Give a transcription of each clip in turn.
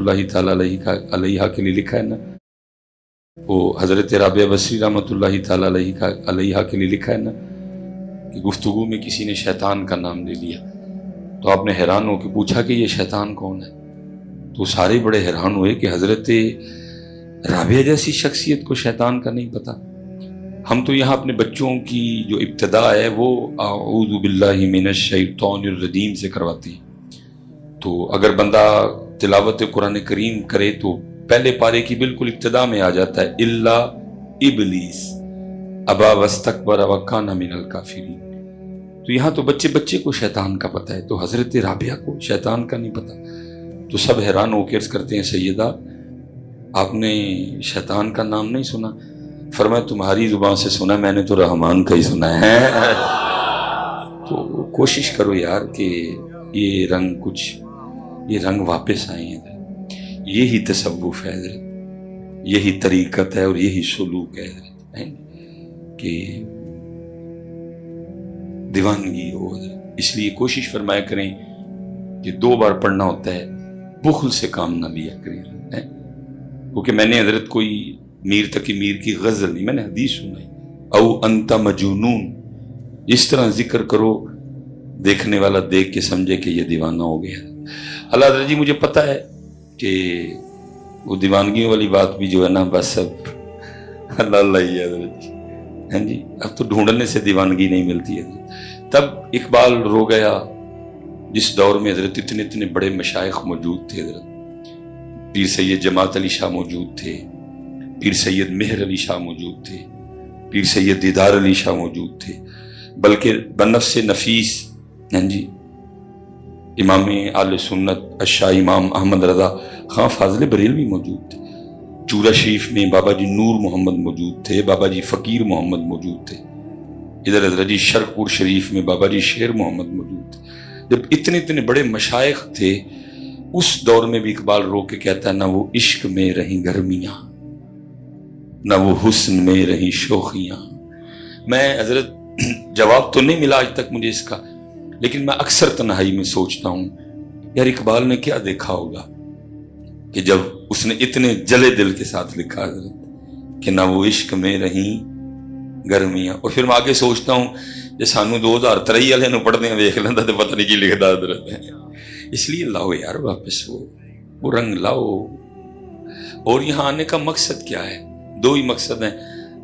اللہ تعالی علیہ کے لیے لکھا ہے نا، وہ حضرت رابعہ بصری رحمۃ اللہ تعالی علیہ کے لیے لکھا ہے نا کہ گفتگو میں کسی نے شیطان کا نام لے لیا تو آپ نے حیران ہو کے پوچھا کہ یہ شیطان کون ہے، تو سارے بڑے حیران ہوئے کہ حضرت رابعہ جیسی شخصیت کو شیطان کا نہیں پتا۔ ہم تو یہاں اپنے بچوں کی جو ابتدا ہے وہ اعوذ باللہ من الشیطان الرجیم سے کرواتے ہیں، تو اگر بندہ تلاوت قرآن کریم کرے تو پہلے پارے کی بالکل ابتدا میں آ جاتا ہے الا ابلیس ابا واستکبر وکان من الکافرین۔ تو یہاں تو بچے بچے کو شیطان کا پتہ ہے، تو حضرت رابعہ کو شیطان کا نہیں پتہ، تو سب حیران ہو کے عرض کرتے ہیں سیدہ آپ نے شیطان کا نام نہیں سنا؟ فرمایا تمہاری زبان سے سنا، میں نے تو رحمان کا ہی سنا ہے۔ تو کوشش کرو یار کہ یہ رنگ واپس آئے ہیں، یہی تصوف ہے حضرت، یہی طریقت ہے اور یہی سلوک ہے حضرت کہ دیوانگی ہو حضرت۔ اس لیے کوشش فرمایا کریں کہ 2 بار پڑھنا ہوتا ہے، بخل سے کام نہ لیا کریں، کیونکہ میں نے حضرت کوئی میر تقی میر کی غزل نہیں، میں نے حدیث سنائی او انت مجنون، اس طرح ذکر کرو دیکھنے والا دیکھ کے سمجھے کہ یہ دیوانہ ہو گیا۔ اللہ حضرت جی مجھے پتہ ہے کہ وہ دیوانگیوں والی بات بھی جو ہے نا بس اب اللہ ہی ہے حضرت جی، ہاں جی، اب تو ڈھونڈنے سے دیوانگی نہیں ملتی ہے۔ تب اقبال رو گیا جس دور میں حضرت اتنے بڑے مشائخ موجود تھے حضرت، پیر سید جماعت علی شاہ موجود تھے، پیر سید مہر علی شاہ موجود تھے، پیر سید دیدار علی شاہ موجود تھے، بلکہ بنفس نفیس ہاں جی امام آل سنت الشاہ امام احمد رضا خان فاضل بریلوی موجود تھے، چورا شریف میں بابا جی نور محمد موجود تھے، بابا جی فقیر محمد موجود تھے، ادھر حضرت جی شرق پور شریف میں بابا جی شیر محمد موجود تھے۔ جب اتنے بڑے مشائخ تھے اس دور میں بھی اقبال رو کے کہتا ہے نہ وہ عشق میں رہیں گرمیاں نہ وہ حسن میں رہیں شوخیاں۔ میں حضرت جواب تو نہیں ملا آج تک مجھے اس کا، لیکن میں اکثر تنہائی میں سوچتا ہوں یار اقبال نے کیا دیکھا ہوگا کہ جب اس نے اتنے جلے دل کے ساتھ لکھا حضرت کہ نہ وہ عشق میں رہیں گرمیاں، اور پھر میں آگے سوچتا ہوں کہ سانو 2023 والے نو پڑھنے ویکھ لینا تو پتہ نہیں کی لکھدا حضرت ہے۔ اس لیے لاؤ یار واپس وہ رنگ لاؤ۔ اور یہاں آنے کا مقصد کیا ہے؟ 2 ہی مقصد ہیں،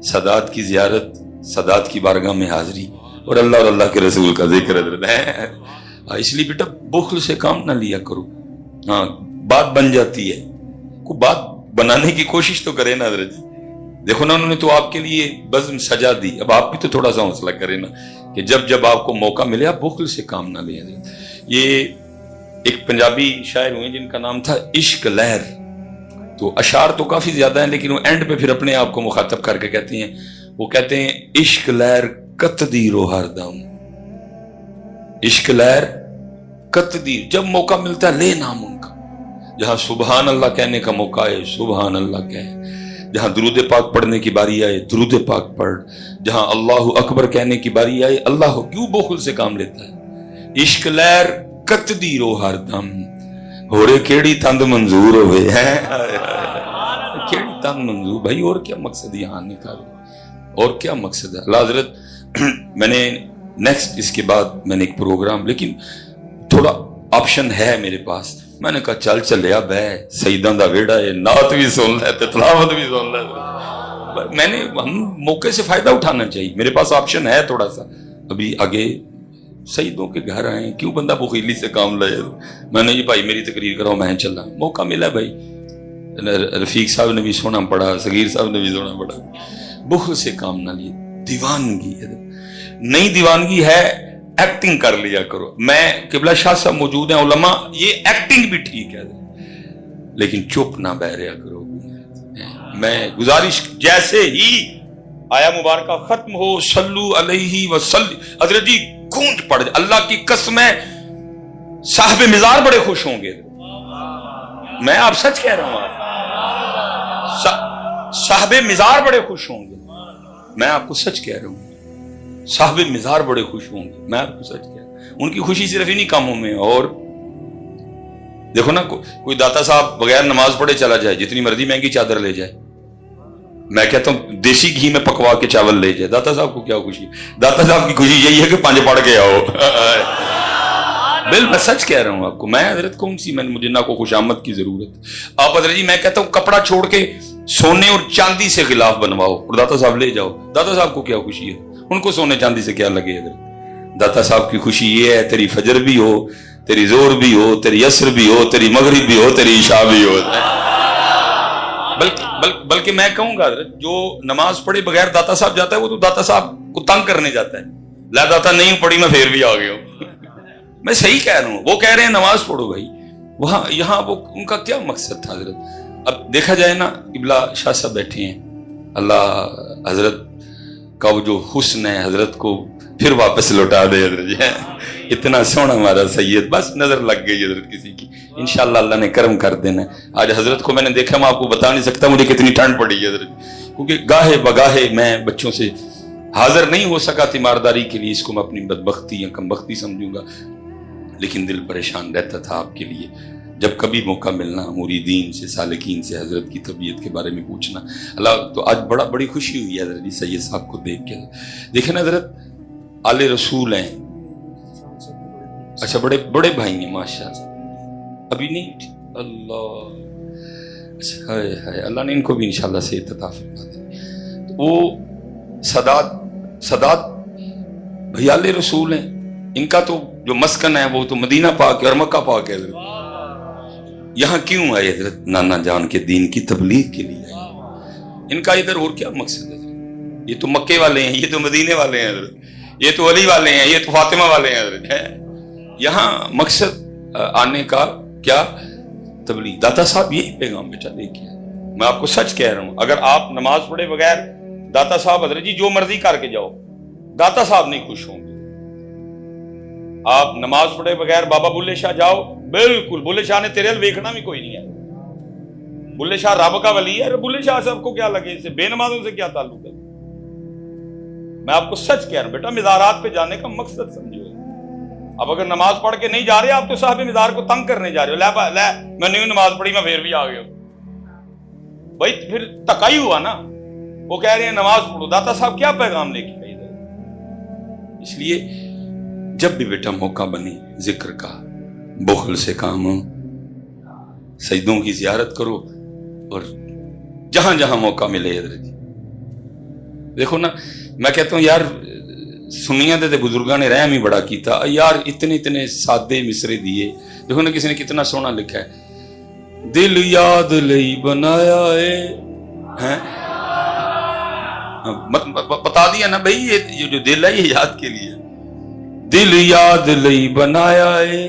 سادات کی زیارت، سادات کی بارگاہ میں حاضری، اور اللہ کے رسول کا ذکر حضرت ہے۔ اس لیے بیٹا بخل سے کام نہ لیا کرو، ہاں بات بن جاتی ہے، کوئی بات بنانے کی کوشش تو کرے نا حضرت جی۔ دیکھو نا انہوں نے تو آپ کے لیے بزم سجا دی، اب آپ بھی تو تھوڑا سا حوصلہ کرے نا کہ جب آپ کو موقع ملے آپ بخل سے کام نہ لیں۔ یہ ایک پنجابی شاعر ہوئے جن کا نام تھا عشق لہر، تو اشعار تو کافی زیادہ ہیں لیکن وہ اینڈ پہ پھر اپنے آپ کو مخاطب کر کے کہتے ہیں، وہ کہتے ہیں عشق لہر کتدیر و ہر دم، عشق لہر کتدیر، جب موقع ملتا ہے لے نام ان کا، جہاں سبحان اللہ کہنے کا موقع ہے سبحان اللہ کہے، جہاں درود پاک پڑھنے کی باری آئے درود پاک پڑھ، جہاں اللہ اکبر کہنے کی باری آئے اللہ، کیوں بخل سے کام لیتا ہے؟ عشق لہر کتدیر و ہر دم، ہورے کیڑی تند منظور ہوئے ہیں، کیڑی تند منظور بھائی، اور کیا مقصد یہاں آنے کا، اور کیا مقصد ہے؟ اللہ حضرت میں نے نیکسٹ اس کے بعد میں نے ایک پروگرام، لیکن تھوڑا آپشن ہے میرے پاس، میں نے کہا چل لیا بے سیداں دا ویڑا ہے، نعت بھی سن لے تے تلاوت بھی سن لے، میں نے ہم موقع سے فائدہ اٹھانا چاہیے، میرے پاس آپشن ہے تھوڑا سا، ابھی آگے سیدوں کے گھر آئیں، کیوں بندہ بخیلی سے کام لائے؟ میں نے یہ بھائی میری تقریر کراؤ، میں چلا، موقع ملا بھائی، رفیق صاحب نے بھی سونا پڑا، صغیر صاحب نے بھی سونا پڑا، بخل سے کام نہ لیے، دیوانگی ہے، نئی دیوانگی ہے، ایکٹنگ کر لیا کرو۔ میں قبلہ شاہ صاحب موجود ہیں، علماء یہ ایکٹنگ بھی ٹھیک ہے لیکن چپ نہ بہ رہا کرو۔ میں گزارش جیسے ہی آیا مبارکہ ختم ہو صلو علیہ وسلم، حضرت جی گونج پڑ جائے، اللہ کی قسم ہے صاحب مزار بڑے خوش ہوں گے، میں آپ سچ کہہ رہا ہوں، صاحب مزار بڑے خوش ہوں گے، میں آپ کو سچ کہہ رہا ہوں، صاحب مزار بڑے خوش ہوں گے، میں آپ کو سچ کہہ رہا ہوں۔ ان کی خوشی صرف انہی کاموں میں، اور دیکھو نا کوئی داتا صاحب بغیر نماز پڑھے چلا جائے، جتنی مرضی مہنگی چادر لے جائے، میں کہتا ہوں دیسی گھی میں پکوا کے چاول لے جائے، داتا صاحب کو کیا خوشی؟ داتا صاحب کی خوشی یہی ہے کہ 5 پڑھ کے آؤ۔ میں سچ کہہ رہا ہوں آپ کو، میں حضرت کون سی مجھے نہ کو خوشامد کی ضرورت۔ آپ حضرت جی میں کہتا ہوں کپڑا چھوڑ کے سونے اور چاندی سے غلاف بنواؤ اور داتا صاحب لے جاؤ، داتا صاحب کو کیا خوشی ہے؟ ان کو سونے چاندی سے کیا لگے؟ حضرت داتا صاحب کی خوشی یہ ہے تیری فجر بھی ہو، تیری زور بھی ہو، تیری عصر بھی ہو، تیری مغرب بھی ہو، تیری عشاء بھی ہو۔ بلکہ میں کہوں گا حضرت جو نماز پڑھے بغیر داتا صاحب جاتا ہے وہ تو داتا صاحب کو تنگ کرنے جاتا ہے، لا داتا نہیں پڑھی میں پھر بھی آ گیا ہوں۔ میں صحیح کہہ رہا ہوں، وہ کہہ رہے ہیں نماز پڑھو بھائی، وہاں یہاں وہ ان کا کیا مقصد تھا حضرت؟ اب دیکھا جائے نا، قبلہ شاہ صاحب بیٹھے ہیں، اللہ حضرت کا وہ جو حسن ہے حضرت کو پھر واپس لوٹا دے حضرت جی، اتنا سونا ہمارا سید، بس نظر لگ گئی حضرت کسی کی، انشاءاللہ اللہ نے کرم کر دینا۔ آج حضرت کو میں نے دیکھا، میں آپ کو بتا نہیں سکتا مجھے کتنی ٹھنڈ پڑی ہے حضرت، کیونکہ گاہے بگاہے میں بچوں سے حاضر نہیں ہو سکا تیمارداری کے لیے، اس کو میں اپنی بدبختی یا کمبختی سمجھوں گا، لیکن دل پریشان رہتا تھا آپ کے لیے۔ جب کبھی موقع ملنا مریدین سے، سالکین سے حضرت کی طبیعت کے بارے میں پوچھنا، اللہ تو آج بڑی خوشی ہوئی ہے حضرت جی سید صاحب کو دیکھ کے۔ دیکھیں نا حضرت آل رسول ہیں، اچھا بڑے بھائی ہیں ماشاءاللہ، ابھی نہیں، اللہ اچھا ہے، اللہ نے ان کو بھی انشاءاللہ صحت عطا فرما دے۔ وہ سادات بھائی آل رسول ہیں، ان کا تو جو مسکن ہے وہ تو مدینہ پاک ہے اور مکہ پاک ہے حضرت۔ یہاں کیوں آئے حضرت؟ نانا جان کے دین کی تبلیغ کے لیے۔ ان کا ادھر اور کیا مقصد ہے؟ یہ تو مکے والے ہیں، یہ تو مدینے والے ہیں حضرت، یہ تو علی والے ہیں، یہ تو فاطمہ والے ہیں حضرت۔ یہاں مقصد آنے کا کیا؟ تبلیغ۔ داتا صاحب یہی پیغام بیچا لے کے، میں آپ کو سچ کہہ رہا ہوں، اگر آپ نماز پڑھے بغیر داتا صاحب حضرت جی جو مرضی کر کے جاؤ، داتا صاحب نہیں خوش ہوں گے۔ آپ نماز پڑھے بغیر بابا بلے شاہ جاؤ، بالکل بلے شاہ نے تیرے حال ویکھنا بھی کوئی نہیں ہے، بلے شاہ رب کا ولی ہے، بلے شاہ صاحب کو کیا لگے، اس سے بے نمازوں سے کیا تعلق ہے؟ میں آپ کو سچ کہہ رہا ہوں بیٹا، مزارات پہ جانے کا مقصد سمجھو۔ اب اگر نماز پڑھ کے نہیں جا رہے آپ تو صاحب مزار کو تنگ کرنے جا رہے ہو، لے میں نہیں نماز پڑھی میں پھر بھی آ گیا ہوں بھائی، پھر تکائی ہوا نا۔ وہ کہہ رہے ہیں نماز پڑھو، داتا صاحب کیا پیغام لے کے گئے ادھر؟ اس لیے جب بھی بیٹا موقع بنے ذکر کا، بخل سے کام ہو، سجدوں کی زیارت کرو، اور جہاں جہاں موقع ملے حضرت جی دیکھو نا، میں کہتا ہوں یار سنیاں دے بزرگاں نے رحم ہی بڑا کیتا یار، اتنے سادے مصرے دیے۔ دیکھو نا کسی نے کتنا سونا لکھا ہے، دل یاد لئی بنایا ہے، بتا دیا نا بھائی، یہ جو دل ہے یہ یاد کے لیے، دل یاد لئی بنایا ہے،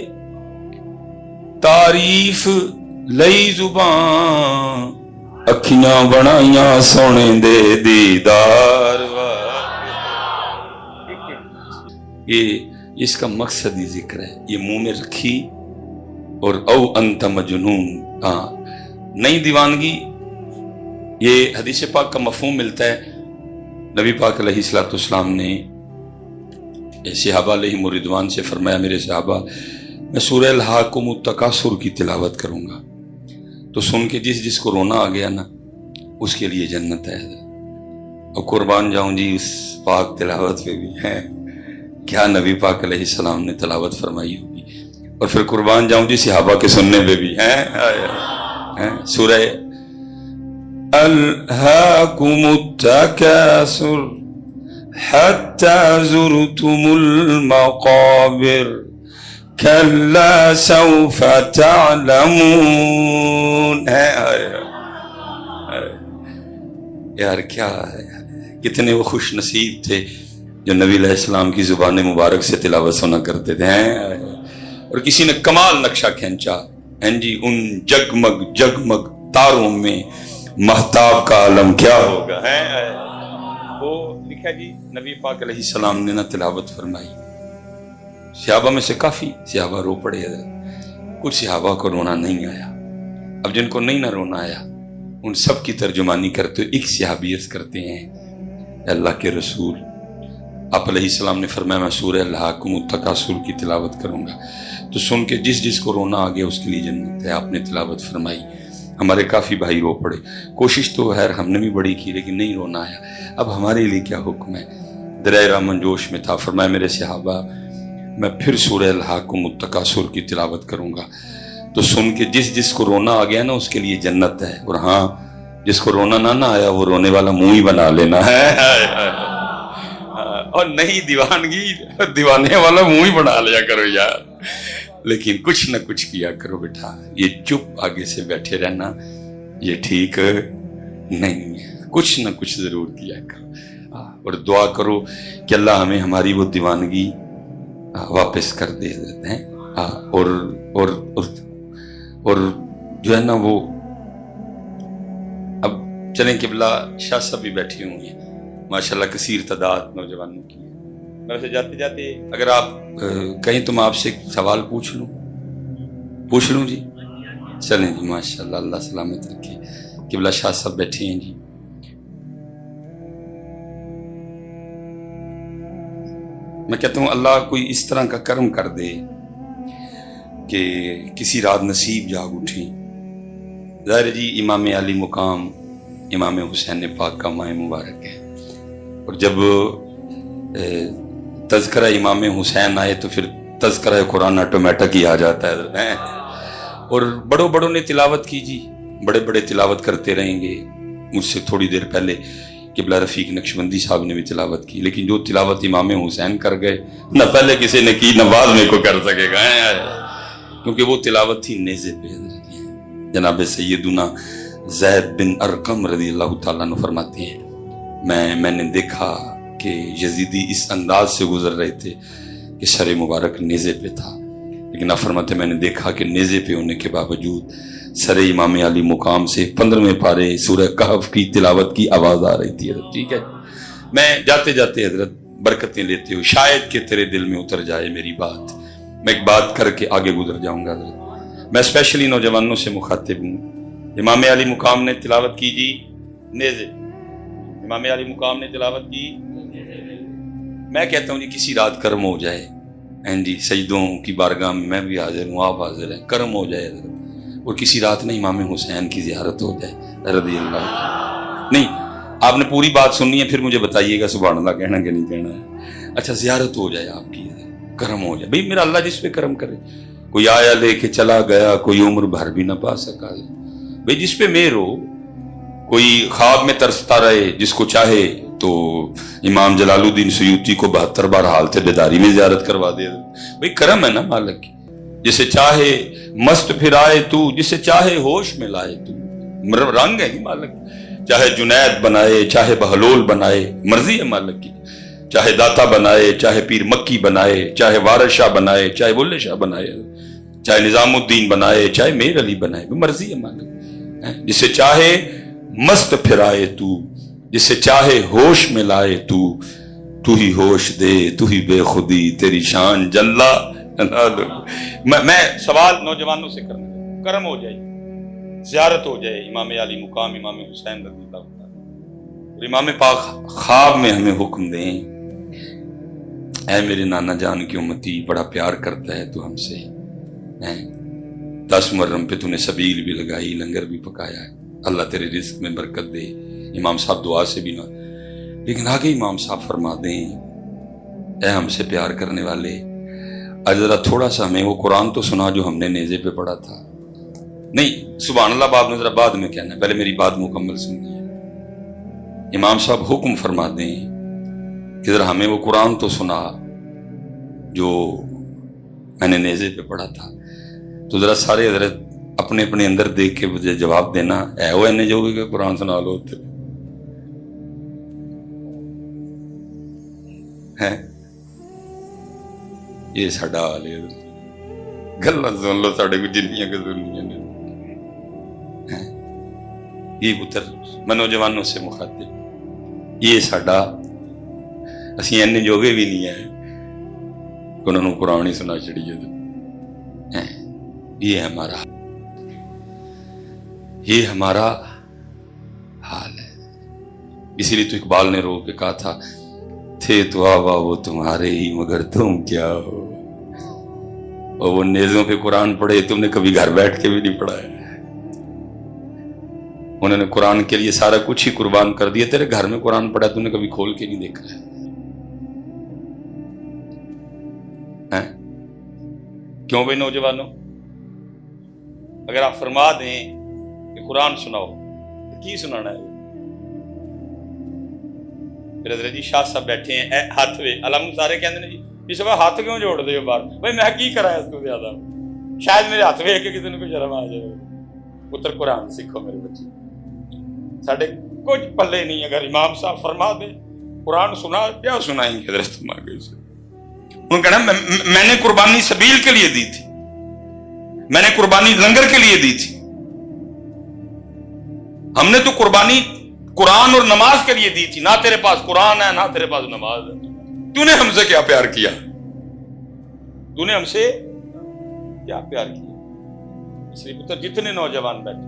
تعریف لئی زبان، اکھیاں بنائیاں سونے دے دیدار۔ یہ اس کا مقصد ہی ذکر ہے، یہ منہ میں رکھی اور او انت مجنون، نئی دیوانگی۔ یہ حدیث پاک کا مفہوم ملتا ہے، نبی پاک علیہ الصلوۃ والسلام نے صحابہ علیہم الرضوان سے فرمایا، میرے صحابہ میں سورہ الہاکم التکاثر کی تلاوت کروں گا تو سن کے جس کو رونا آ گیا نا اس کے لیے جنت ہے، اور قربان جاؤں جی اس پاک تلاوت پہ بھی ہے، کیا نبی پاک علیہ السلام نے تلاوت فرمائی ہوگی، اور پھر قربان جاؤں جی صحابہ کے سننے پہ بھی ہیں۔ سورہ الہاکم التکاثر حتی زرتم المقابر کلا سوف تعلمون۔ یار کیا ہے، کتنے وہ خوش نصیب تھے جو نبی علیہ السلام کی زبان مبارک سے تلاوت سنا کرتے تھے، اور کسی نے کمال نقشہ کھینچا جی، ان جگمگ جگمگ تاروں میں مہتاب کا عالم کیا ہوگا، وہ لکھا جی نبی پاک علیہ السلام نے نہ تلاوت فرمائی، صحابہ میں سے کافی صحابہ رو پڑے حضرت، کچھ صحابہ کو رونا نہیں آیا۔ اب جن کو نہیں نہ رونا آیا ان سب کی ترجمانی کرتے ایک صحابی عرض کرتے ہیں، اللہ کے رسول آپ علیہ السلام نے فرمایا میں سورہ الہاکم التکاثر کی تلاوت کروں گا، تو سن کے جس کو رونا آ گیا اس کے لیے جنت ہے۔ آپ نے تلاوت فرمائی، ہمارے کافی بھائی رو پڑے۔ کوشش تو خیر ہم نے بھی بڑی کی لیکن نہیں رونا آیا۔ اب ہمارے لیے کیا حکم ہے؟ دریا رامن جوش میں تھا، فرمایا میرے صحابہ میں پھر سورہ الہاکم التکاثر کی تلاوت کروں گا، تو سن کے جس کو رونا آ گیا نا اس کے لیے جنت ہے، اور ہاں جس کو رونا نہ آیا وہ رونے والا منہ ہی بنا لینا ہے، اور نہیں دیوانے والا منہ ہی بنا لیا کرو یار، لیکن کچھ نہ کچھ کیا کرو بیٹا۔ یہ چپ آگے سے بیٹھے رہنا یہ ٹھیک نہیں ہے، کچھ نہ کچھ ضرور کیا کرو، اور دعا کرو کہ اللہ ہمیں ہماری وہ دیوانگی واپس کر دے دیتے ہیں، اور جو ہے نا وہ اب چلیں قبلہ شاہ صاحب بھی بیٹھے ہوئے ہیں ماشاءاللہ، کثیر تعداد نوجوانوں کی ہے۔ میں ویسے جاتے جاتے اگر آپ کہیں تو میں آپ سے ایک سوال پوچھ لوں جی؟ چلیں جی، ماشاءاللہ اللہ سلامت رکھے۔ قبلہ شاہ صاحب بیٹھے ہیں جی، میں کہتا ہوں اللہ کوئی اس طرح کا کرم کر دے کہ کسی رات نصیب جاگ اٹھیں۔ ظاہر جی امام علی مقام امام حسین پاک کا ماہ مبارک ہے، اور جب تذکرہ امام حسین آئے تو پھر تذکرہ قرآن آٹومیٹک ہی آ جاتا ہے، اور بڑوں نے تلاوت کی جی، بڑے تلاوت کرتے رہیں گے۔ مجھ سے تھوڑی دیر پہلے قبلہ رفیق نقشبندی صاحب نے بھی تلاوت کی، لیکن جو تلاوت امام حسین کر گئے نہ پہلے کسی نے کی نہ بعد میں کو کر سکے گا، کیونکہ وہ تلاوت تھی نیزے پہ۔ جناب سیدنا زید بن ارقم رضی اللہ تعالیٰ عنہ فرماتے ہیں میں نے دیکھا کہ یزیدی اس انداز سے گزر رہے تھے کہ سر مبارک نیزے پہ تھا، لیکن آپ فرماتے ہیں میں نے دیکھا کہ نیزے پہ ہونے کے باوجود سر امام علی مقام سے 15ویں پارے سورہ کہف کی تلاوت کی آواز آ رہی تھی۔ ٹھیک ہے، میں جاتے حضرت برکتیں لیتے ہو، شاید کہ تیرے دل میں اتر جائے میری بات، میں ایک بات کر کے آگے گزر جاؤں گا حضرت۔ میں اسپیشلی نوجوانوں سے مخاطب ہوں۔ امام علی مقام نے تلاوت کی جی نیزے، امام علی مقام نے تلاوت کی، میں کہتا ہوں جی کسی رات کرم ہو جائے، جی سجدوں کی بارگاہ میں بھی حاضر ہوں، آپ حاضر ہیں، کرم ہو جائے حضرت، اور کسی رات میں امام حسین کی زیارت ہو جائے رضی اللہ۔ نہیں آپ نے پوری بات سننی ہے، پھر مجھے بتائیے گا سبحان اللہ کہنا کہ نہیں کہنا ہے۔ اچھا زیارت ہو جائے آپ کی، کرم ہو جائے، بھئی میرا اللہ جس پہ کرم کرے، کوئی آیا لے کے چلا گیا، کوئی عمر بھر بھی نہ پا سکا، بھئی جس پہ مہر ہو، کوئی خواب میں ترستا رہے، جس کو چاہے تو امام جلال الدین سیوطی کو 72 بار حالت بیداری میں زیارت کروا دے، بھئی کرم ہے نا مالک کی، جسے چاہے مست پھرائے تو، جسے چاہے ہوش میں لائے تو، رنگ ہے مالک، چاہے جنید بنائے چاہے بہلول بنائے، مرضی ہے مالک کی، چاہے داتا بنائے چاہے پیر مکی بنائے، چاہے وارث شاہ بنائے چاہے بلے شاہ بنائے، چاہے نظام الدین بنائے چاہے میر علی بنائے، مرضی ہے مالک، جسے چاہے مست پھرائے تو، جسے چاہے ہوش میں لائے تو ہی ہوش دے، تو ہی بے خودی تیری شان جلا۔ میں سوال نوجوانوں سے کرنا، کرم ہو جائے، زیارت ہو جائے امام علی مقام امام حسین رضی اللہ عنہ، اور امام پاک خواب میں ہمیں حکم دیں، اے میرے نانا جان کی امتی، بڑا پیار کرتا ہے تو ہم سے، 10 محرم پہ تو نے سبیل بھی لگائی، لنگر بھی پکایا ہے، اللہ تیرے رزق میں برکت دے۔ امام صاحب دعا سے بھی نہ، لیکن آگے امام صاحب فرما دیں اے ہم سے پیار کرنے والے، آج ذرا تھوڑا سا ہمیں وہ قرآن تو سنا جو ہم نے نیزے پہ پڑھا تھا۔ نہیں سبحان اللہ آپ نے ذرا بعد میں کہنا ہے، پہلے میری بات مکمل سننی ہے۔ امام صاحب حکم فرما دیں کہ ذرا ہمیں وہ قرآن تو سنا جو میں نے نیزے پہ پڑھا تھا، تو ذرا سارے حضرت اپنے اپنے اندر دیکھ کے مجھے جواب دینا، اے وہ انہیں جو کہ قرآن سنا لو ہے، یہ ساڈا حال ہے، گلاں سن لو ساڈے کو جنیاں کہ سننیاں نے، یہ پتر میں نوجوانوں سے مخاطب، یہ ساڈا اسی اینے جوگے بھی نہیں ہیں کہ انہوں نے قرآن ہی سنا چڑیے، یہ ہمارا حال ہے۔ اسی لیے تو اقبال نے رو کے کہا تھا تھے تو آوا وہ تمہارے ہی مگر تم کیا ہو. اور وہ نیزوں پہ قرآن پڑھے تم نے کبھی گھر بیٹھ کے بھی نہیں پڑھا ہے. انہوں نے قرآن کے لیے سارا کچھ ہی قربان کر دیا. تیرے گھر میں قرآن پڑھا تم نے کبھی کھول کے نہیں دیکھا ہے. کیوں بھائی نوجوانوں؟ اگر آپ فرما دیں کہ قرآن سناؤ تو کی سنانا ہے؟ پھر حضرت جی شاہ صاحب بیٹھے ہیں ہاتھ وے علم سارے کہتے ہیں جی اس وقت ہاتھ کیوں جوڑ دے ہو باہر؟ بھائی میں کی کرا اس کو زیادہ، شاید میرے ہاتھ وے کے کسی نے کوئی شرم آ جائے. پتر قرآن سیکھو میرے بچے، ساڈے کچھ پلے نہیں. اگر امام صاحب فرما دے قرآن سنا، کیا سنائیں گے حضرت مانگے سے؟ انہوں نے کہنا میں نے قربانی سبیل کے لیے دی تھی، میں نے قربانی لنگر کے لیے دی تھی. ہم نے تو قربانی قرآن اور نماز کے لیے دی تھی. نہ تیرے پاس قرآن ہے نہ تیرے پاس نماز ہے. تو نے ہم سے کیا پیار کیا؟ تو نے ہم سے کیا پیار کیا؟ اس لیے پتر جتنے نوجوان بیٹھے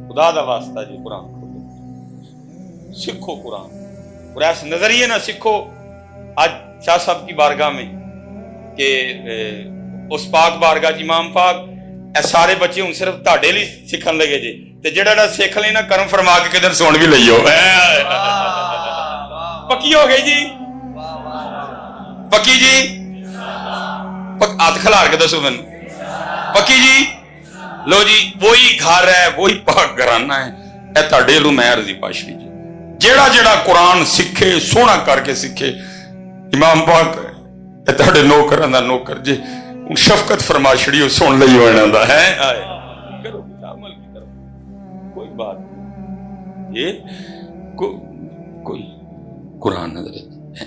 خدا دا واسطہ جی قرآن کھولو، سیکھو قرآن. اور ایسے نظریے نہ سیکھو آج شاہ صاحب کی بارگاہ میں کہ اس پاک بارگاہ جی امام پاک اے سارے بچے ہوں صرف تاڑے لی سکھن لگے جی تے جڑا سیکھ لینا کرم فرما کے کدھر سون بھی لئیو. پکی ہو گئی جی، پکی جی، ہاتھ کھلار کے دسو میں پکی جی. لو جی وہی گھر ہے وہی پاک گھرانہ ہے. اے تاڑے لو میں عرضی پاش لی جی جیڑا جیڑا قرآن سکھے سونا کر کے سکھے. امام پاک اے تاڑے نوکر دا نوکر جی شفقت فرما چھڑیو سن لئی ہونا دا ہے. کرو عمل کی طرف کوئی بات نہیں. یہ کوئی قرآن حضرت ہے.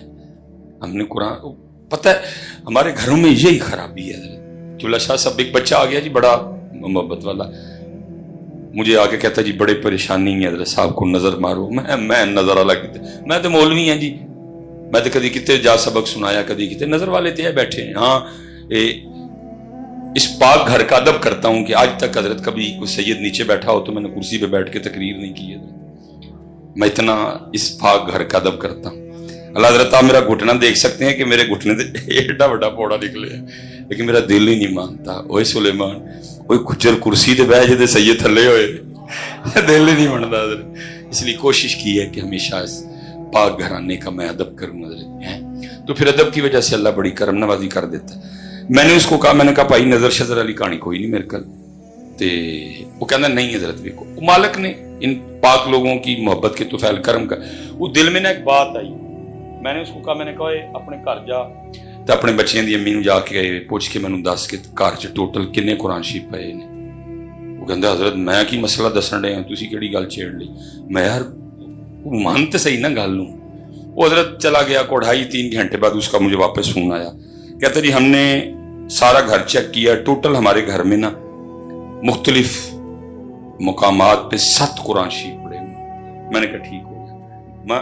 ہم نے قرآن پتہ ہے ہمارے گھروں میں یہی خرابی ہے حضرت. چولہ شاہ صاحب ایک بچہ آ گیا جی بڑا محبت والا، مجھے آگے کہتا جی بڑے پریشانی ہے حضرت صاحب کو نظر مارو. میں نظر والا کتے، میں تو مولوی ہیں جی، میں تو کدی کتے جا سبق سنایا کدی کتے. نظر والے تو بیٹھے ہیں. ہاں اس پاک گھر کا ادب کرتا ہوں کہ آج تک حضرت کبھی کوئی سید نیچے بیٹھا ہو تو میں نے کرسی پہ بیٹھ کے تقریر نہیں کی ہے. میں اتنا اس پاک گھر کا ادب کرتا ہوں. اللہ حضرت آپ میرا گھٹنا دیکھ سکتے ہیں کہ میرے گھٹنے سے ایڈا بڑا پوڑا نکلے ہیں، لیکن میرا دل ہی نہیں مانتا. اوے سلیمان کوئی کچر کرسی تے بیٹھ جے سید تھلے ہوئے، دل ہی نہیں مانتا حضرت. اس لیے کوشش کی ہے کہ ہمیشہ اس پاک گھرانے کا میں ادب کروں حضرت. تو پھر ادب کی وجہ سے اللہ بڑی کرم نوازی کر دیتا ہے. میں نے اس کو کہا، میں نے کہا بھائی نظر شذر علی کہانی کوئی نہیں میرے کل. تے وہ کہنا نہیں حضرت دیکھو مالک نے ان پاک لوگوں کی محبت کے تو فعل کرم کا. وہ دل میں نہ ایک بات آئی. میں نے اس کو کہا، میں نے کہا اپنے گھر جا تو اپنے بچیاں دی امی نو جا کے پوچھ کے مینوں دس کہ گھر چ ٹوٹل کنے قرآن شریف پئے نے. وہ کہندا حضرت میں کی مسئلہ دسن ڈے ہاں تسی کیڑی گل چھیڑ لی. میں یار مان تے صحیح نہ گل نوں. وہ حضرت چلا گیا کو 2.5-3 گھنٹے بعد اس کا مجھے واپس فون آیا. کہتا جی ہم نے سارا گھر چیک کیا، ٹوٹل ہمارے گھر میں نا مختلف مقامات پہ 7 قرآن شریف پڑے ہوئے. میں نے کہا ٹھیک ہو گیا.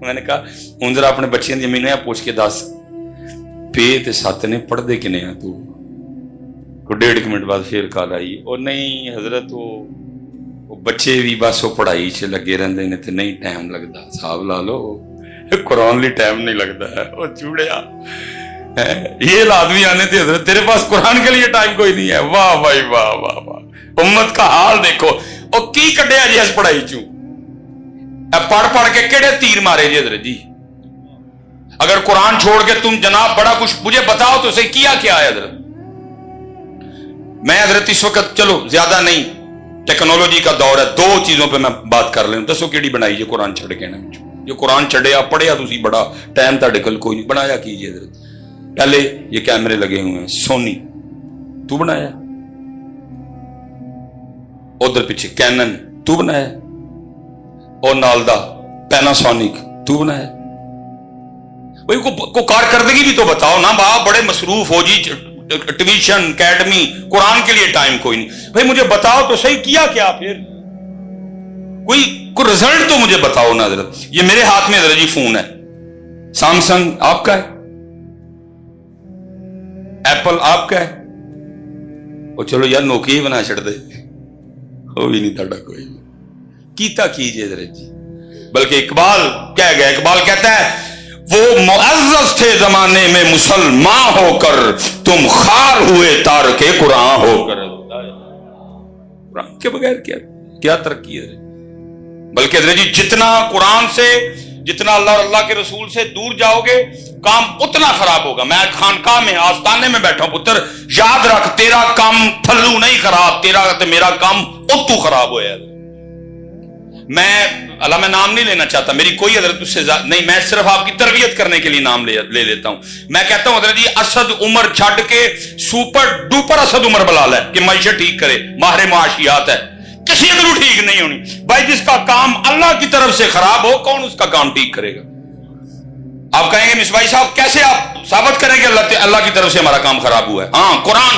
میں نے کہا ہوں ذرا اپنے بچیاں دی امی نے پوچھ کے دس پے تے 7 نے پڑھ دے کنے ہیں تو. کو 1.5 منٹ بعد پھر کال آئی، اور نہیں حضرت وہ بچے بھی بس وہ پڑھائی چ لگے رہندے نے تے نہیں ٹائم لگتا. صاحب لا لو قرآن لی ٹائم نہیں لگتا ہے. وہ چوڑیا یہ لازمی آنے تھے حضرت تیرے پاس قرآن کے لیے ٹائم کوئی نہیں ہے. واہ بھائی واہ واہ واہ. امت کا حال دیکھو. اور کی کڈیا جی اس پڑھائی چوں پڑھ کے کیڑے تیر مارے جی حضرت جی. اگر قرآن چھوڑ کے تم جناب بڑا کچھ مجھے بتاؤ تو صحیح کیا ہے حضرت. میں حضرت اس وقت چلو زیادہ نہیں ٹیکنالوجی کا دور ہے، 2 چیزوں پہ میں بات کر لوں. دسو کیڑی بنائی جی قرآن چھڑ کے نا جو قرآن چھڑیا پڑھیا تسی بڑا ٹائم تاڑے کل کوئی نہیں بنایا کیجیے حضرت. پہلے یہ کیمرے لگے ہوئے ہیں سونی تو بنایا، ادھر پیچھے کینن تو بنایا، اور نالدا پیناسونک تو بنایا. بھائی کو کارکردگی بھی تو بتاؤ نا. باپ بڑے مصروف ہو جی، ٹیویشن اکیڈمی، قرآن کے لیے ٹائم کوئی نہیں. بھائی مجھے بتاؤ تو صحیح کیا پھر کوئی رزلٹ تو مجھے بتاؤ نا حضرت. یہ میرے ہاتھ میں حضرت جی فون ہے، سامسنگ آپ کا ہے، ایپل آپ کا ہے، اور چلو یار نوکیا ہی بنا چھڑ دے، وہ بھی نہیں تھا کوئی کیتا کیجئے حضرت جی. بلکہ اقبال کہہ گیا، اقبال کہتا ہے وہ معزز تھے زمانے میں مسلمان ہو کر، تم خار ہوئے تارک قرآن ہو کر۔ قرآن کے بغیر کیا ترقی ہے؟ بلکہ حضرت جی جتنا قرآن سے، جتنا اللہ اور اللہ کے رسول سے دور جاؤ گے کام اتنا خراب ہوگا۔ میں خانقاہ میں آستانے میں بیٹھا ہوں، پتر یاد رکھ تیرا کام تھلو نہیں خراب، تیرا تے میرا کام اتو خراب ہوا ہے۔ میں نام نہیں لینا چاہتا، میری کوئی حضرت اس سے نہیں، میں صرف آپ کی تربیت کرنے کے لیے نام لے لیتا ہوں۔ میں کہتا ہوں حضرت جی اسد عمر چھڈ کے سپر ڈوپر اسد عمر بلال ہے کہ معیشت ٹھیک کرے، ماہر معاشیات ہے، کسی ادھر ٹھیک نہیں ہونی بھائی۔ جس کا کام اللہ کی طرف سے خراب ہو کون اس کا کام ٹھیک کرے گا؟ آپ کہیں گے مصباحی صاحب کیسے آپ ثابت کریں گے اللہ کی طرف سے ہمارا کام خراب ہوا ہے؟ ہاں قرآن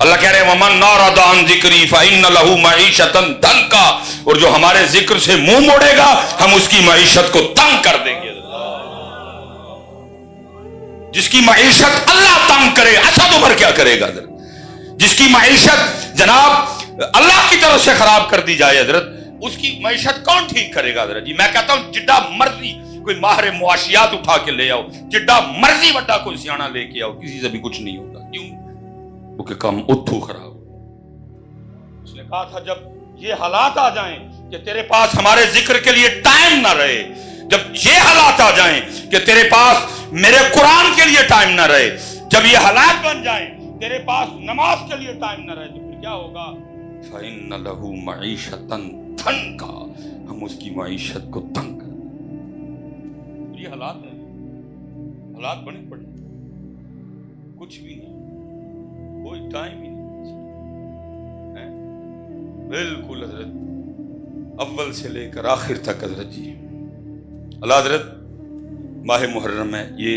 اللہ کہہ رہے ہیں وَمَنْ أَعْرَضَ عَنْ ذِكْرِي فَإِنَّ لَهُ مَعِيشَةً ضَنْكًا، اور جو ہمارے ذکر سے منہ موڑے گا ہم اس کی معیشت کو تنگ کر دیں گے۔ جس کی معیشت اللہ تنگ کرے، اسد عمر کیا کرے گا حضرت؟ جس کی معیشت جناب اللہ کی طرف سے خراب کر دی جائے حضرت، اس کی معیشت کون ٹھیک کرے گا حضرت جی؟ میں کہتا ہوں جڈا مرضی کوئی ماہر معاشیات اٹھا کے لے آؤ، جڈا مرضی بڑا کوئی سیاںا لے کے آؤ، کسی سے بھی کچھ نہیں ہوگا۔ کیوں؟ کہ کام اتھو خراب۔ اس نے کہا تھا جب یہ حالات آ جائیں کہ تیرے پاس ہمارے ذکر کے لیے ٹائم نہ رہے، جب یہ حالات آ جائیں کہ تیرے پاس میرے قرآن کے لیے ٹائم نہ رہے، جب یہ حالات بن جائیں تیرے پاس نماز کے لیے ٹائم نہ رہے، تو پھر کیا ہوگا؟ فَإِنَّ لَهُ مَعِيشَةً ضَنْكًا، ہم اس کی معیشت کو تنگ کر دیں۔ یہ حالات ہیں، حالات بنے پڑے، کچھ بھی نہیں، کوئی ٹائم ہی نہیں بالکل حضرت، اول سے لے کر آخر تک حضرت جی۔ اللہ حضرت ماہ محرم ہے، یہ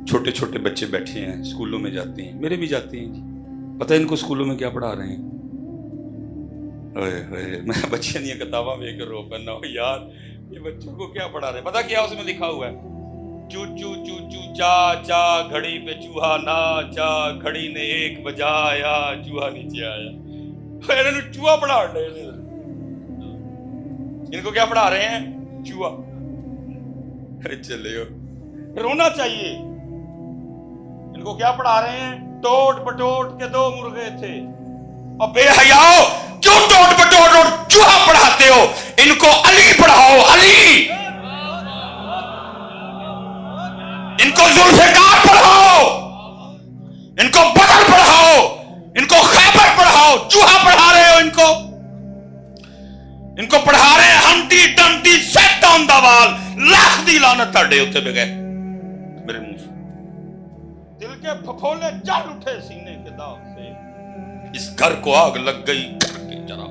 چھوٹے چھوٹے بچے بیٹھے ہیں اسکولوں میں جاتے ہیں، میرے بھی جاتے ہیں جی، پتہ ہے ان کو اسکولوں میں کیا پڑھا رہے ہیں؟ میں بچیاں نہیں کتاباں میں کر رو پڑنا ہو یار، یہ بچوں کو کیا پڑھا رہے ہیں؟ پتہ کیا اس میں لکھا ہوا ہے؟ چو چو چو چو چا چا گھڑی پہ چوہا ناچا، گھڑی نے ایک بجایا، چوہا نیچے آیا۔ انہوں چوہا پڑھا رہے ہیں، ان کو کیا پڑھا رہے ہیں؟ چوہا۔ چلے رونا چاہیے، ان کو کیا پڑھا رہے ہیں؟ ٹوٹ پٹوٹ کے دو مرغے تھے، اور بے حیاؤ کیوں ٹوٹ پٹوٹ اور چوہا پڑھاتے ہو؟ ان کو علی پڑھاؤ، علی، ان کو ذوالفقار پڑھاؤ، ان کو بدر پڑھاؤ، ان کو خیبر پڑھاؤ، چوہا پڑھا رہے ہو ان کو پڑھا رہے ہیں ہمٹی ڈمٹی سیٹ ڈاؤن دا وال، لاکھ دی لعنت تھاڑے ہوتے بگئے میرے منہ سے، دل کے پھپھولے جل اٹھے سینے کے داغ سے، اس گھر کو آگ لگ گئی گھر کے جرا۔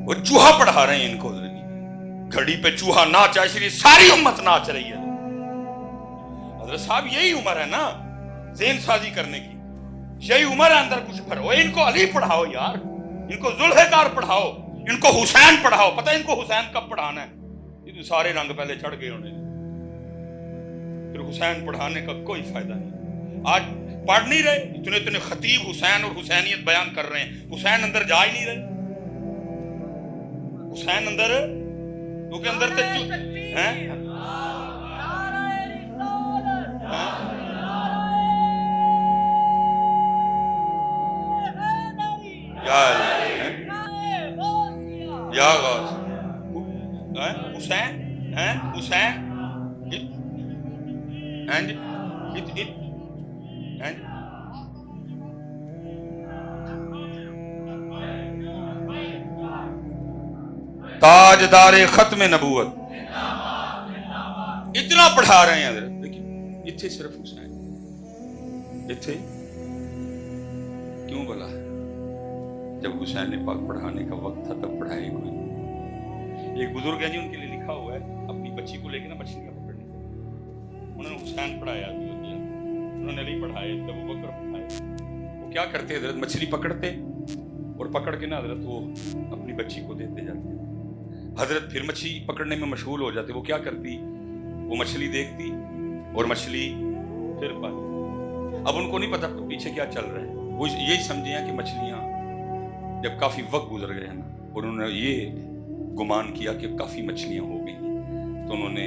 وہ چوہا پڑھا رہے ہیں ان کو، گھڑی پہ چوہا ناچا، اس لیے ساری امت ناچ رہی ہے۔ حضرت صاحب یہی عمر ہے نا ذہن سازی کرنے کی، یہی عمر ہے اندر کچھ بھرو۔ ان کو علی پڑھاؤ یار، ان کو ذوالفقار پڑھاؤ، ان کو حسین پڑھاؤ۔ پتہ ہے ان کو حسین کب پڑھانا ہے؟ یہ تو سارے رنگ پہلے چڑھ گئے انہیں، پھر حسین پڑھانے کا کوئی فائدہ نہیں۔ آج پڑھ نہیں رہے، اتنے خطیب حسین اور حسینیت بیان کر رہے ہیں، حسین اندر جا ہی نہیں رہے۔ حسین اندر کیونکہ اندر ہیں یا غوث حسین حسین تاجدار ختم نبوت، اتنا پڑھا رہے ہیں حضرت، لیکن اتھے صرف حسین، اتھے کیوں بلا؟ جب حسین پاک پڑھانے کا وقت تھا تب پڑھائے کوئی نہیں۔ ایک بزرگ ہے جی، ان کے لیے لکھا ہوا ہے، اپنی بچی کو لے کے نا مچھلیاں پکڑنے کے، انہوں نے حسین پڑھایا، انہوں نے علی پڑھائے، ابوبکر پڑھائے۔ وہ کیا کرتے حضرت؟ مچھلی پکڑتے اور پکڑ کے نا حضرت وہ اپنی بچی کو دیتے جاتے۔ حضرت پھر مچھلی پکڑنے میں مشغول ہو جاتے۔ وہ کیا کرتی؟ وہ مچھلی دیکھتی اور مچھلی پھر پاتی۔ اب ان کو نہیں پتا پیچھے کیا چل رہا ہے، وہ یہی سمجھے ہیں کہ مچھلیاں جب کافی وقت گزر گئے ہیں اور انہوں نے یہ گمان کیا کہ کافی مچھلیاں ہو گئی، تو انہوں نے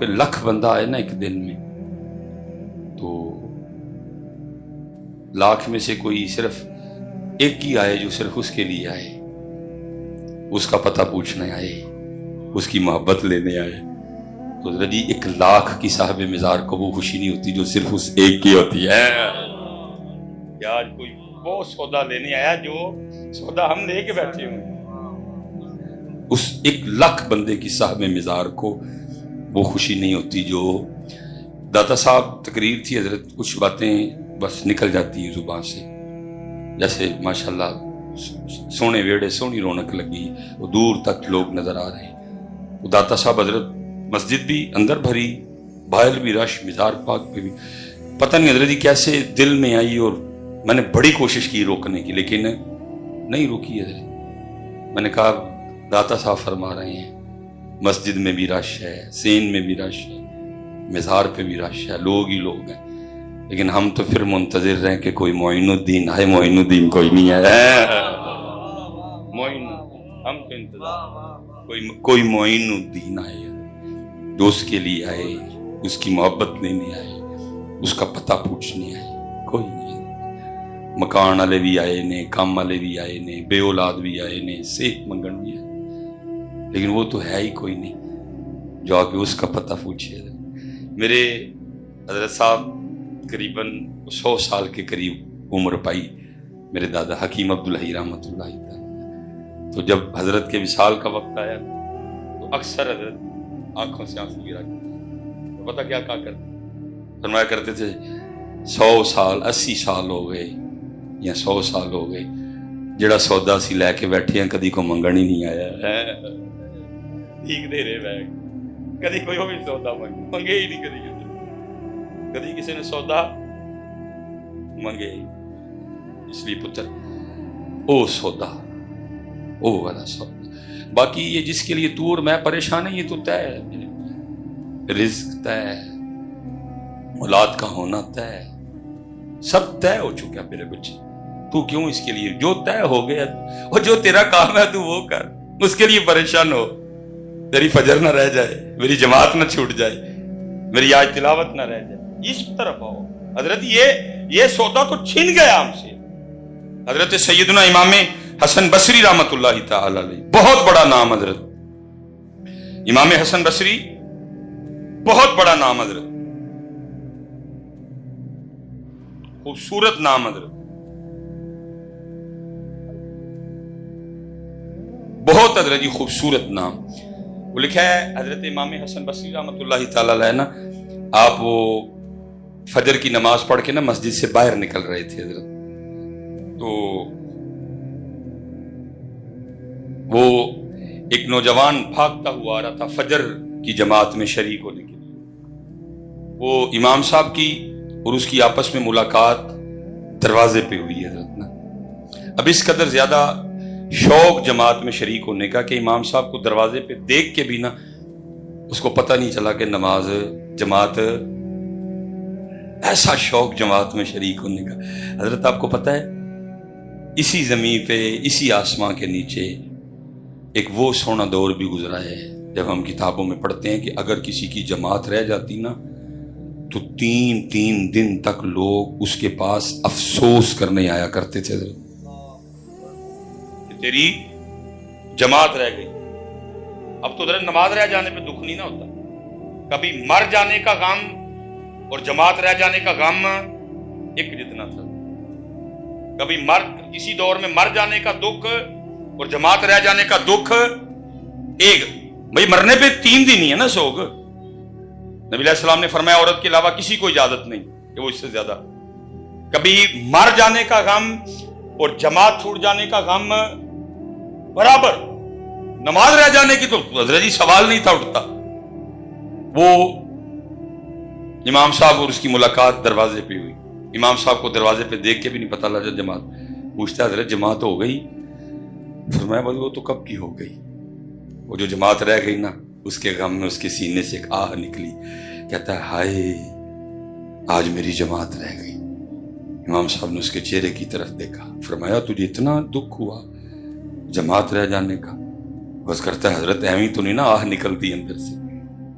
پہ لکھ بندہ آئے نا ایک دن میں، تو لاکھ میں سے کوئی صرف ایک ہی آئے جو صرف اس کے لیے آئے، اس کا پتہ پوچھنے آئے، اس کی محبت لینے آئے. تو ذرا جی 1,00,000 کی صاحب مزار کو وہ خوشی نہیں ہوتی جو صرف اس ایک کی ہوتی ہے. کہ آج کوئی وہ سودا لینے آیا جو سودا ہم لے کے بیٹھے ہوئے، اس 1,00,000 بندے کی صاحب مزار کو وہ خوشی نہیں ہوتی جو داتا صاحب تقریر تھی حضرت، کچھ باتیں بس نکل جاتی ہیں زبان سے، جیسے ماشاءاللہ سونے ویڑے سونی رونق لگی، وہ دور تک لوگ نظر آ رہے ہیں. وہ داتا صاحب حضرت مسجد بھی اندر بھری، باہر بھی رش، مزار پاک پہ بھی پتہ نہیں حضرت جی کیسے دل میں آئی، اور میں نے بڑی کوشش کی روکنے کی لیکن نہیں روکی حضرت. میں نے کہا داتا صاحب فرما رہے ہیں مسجد میں بھی رش ہے، سین میں بھی رش ہے، مزار پہ بھی رش ہے، لوگ ہی لوگ ہیں، لیکن ہم تو پھر منتظر رہیں کہ کوئی معین الدین آئے. معین الدین کوئی نہیں ہے، معین ہم تو انتظار کوئی معین الدین آئے جو اس کے لیے آئے، اس کی محبت لینے آئے، اس کا پتہ پوچھنے آئے. کوئی نہیں. مکان والے بھی آئے نے، کام والے بھی آئے نے، بے اولاد بھی آئے نے، صحت منگن بھی آئے، لیکن وہ تو ہے ہی کوئی نہیں جو آ کے اس کا پتہ پوچھے. میرے حضرت صاحب قریباً 100 سال کے قریب عمر پائی، میرے دادا حکیم عبدالحی رحمۃ اللہ تعالی. تو جب حضرت کے وصال کا وقت آیا تو اکثر حضرت آنکھوں سے آنسو گرا کرتے. تو پتہ کیا کہا کرتے، فرمایا کرتے تھے 100 سال 80 سال ہو گئے یا 100 سال ہو گئے جڑا سودا سی لے کے بیٹھے ہیں کدی کو منگن ہی نہیں آیا. ٹھیک دے رہے بیگ کدی کوئی بھی سودا منگے ہی نہیں، کدی کسی نے سودا منگے. اس لیے پتر او سودا، او والا سودا. باقی یہ جس کے لیے تو اور میں پریشان ہیں یہ تو طے ہے، رزق طے ہے، اولاد کا ہونا طے ہے، سب طے ہو چکا میرے بچے. تو کیوں اس کے لیے جو طے ہو گیا اور جو تیرا کام ہے تو وہ کر، اس کے لیے پریشان ہو. تیری فجر نہ رہ جائے، میری جماعت نہ چھوٹ جائے، میری آج تلاوت نہ رہ جائے، اس طرف آؤ. حضرت یہ سودا تو چھن گیا ہم سے. حضرت سیدنا امام حسن بصری رحمۃ اللہ تعالی علیہ، بہت بڑا نام حضرت، امام حسن بصری بہت بڑا نام حضرت، خوبصورت نام حضرت، بہت حضرت جی خوبصورت نام. وہ لکھا ہے حضرت امام حسن بصری رحمۃ اللہ تعالی علیہ نا، آپ وہ فجر کی نماز پڑھ کے نا مسجد سے باہر نکل رہے تھے حضرت. تو وہ ایک نوجوان بھاگتا ہوا آ رہا تھا فجر کی جماعت میں شریک ہونے کے لیے. وہ امام صاحب کی اور اس کی آپس میں ملاقات دروازے پہ ہوئی حضرت نا. اب اس قدر زیادہ شوق جماعت میں شریک ہونے کا کہ امام صاحب کو دروازے پہ دیکھ کے بھی نا اس کو پتہ نہیں چلا کہ نماز جماعت، ایسا شوق جماعت میں شریک ہونے کا. حضرت آپ کو پتہ ہے اسی زمین پہ اسی آسمان کے نیچے ایک وہ سونا دور بھی گزرا ہے جب ہم کتابوں میں پڑھتے ہیں کہ اگر کسی کی جماعت رہ جاتی نا تو 3 دن تک لوگ اس کے پاس افسوس کرنے آیا کرتے تھے حضرت کہ تیری جماعت رہ گئی. اب تو حضرت نماز رہ جانے پہ دکھ نہیں نہ ہوتا، کبھی مر جانے کا غم اور جماعت رہ جانے کا غم ایک جتنا تھا. کبھی کسی دور میں مر جانے کا دکھ اور جماعت رہ جانے کا دکھ ایک. بھائی مرنے پہ 3 دن ہی ہے نا سوگ. نبی علیہ السلام نے فرمایا عورت کے علاوہ کسی کو اجازت نہیں کہ وہ اس سے زیادہ. کبھی مر جانے کا غم اور جماعت چھوٹ جانے کا غم برابر، نماز رہ جانے کی تو حضرت جی سوال نہیں تھا اٹھتا. وہ امام صاحب اور اس کی ملاقات دروازے پہ ہوئی. امام صاحب کو دروازے پہ دیکھ کے بھی نہیں پتہ لگا جماعت. پوچھتا حضرت جماعت ہو گئی؟ فرمایا بھائی وہ تو کب کی ہو گئی. وہ جو جماعت رہ گئی نا اس کے غم میں اس کے سینے سے ایک آہ نکلی. کہتا ہے ہائے آج میری جماعت رہ گئی. امام صاحب نے اس کے چہرے کی طرف دیکھا، فرمایا تجھے اتنا دکھ ہوا جماعت رہ جانے کا؟ بس کرتا ہے حضرت ایویں تو نہیں نا آہ نکلتی اندر سے.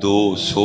200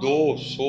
200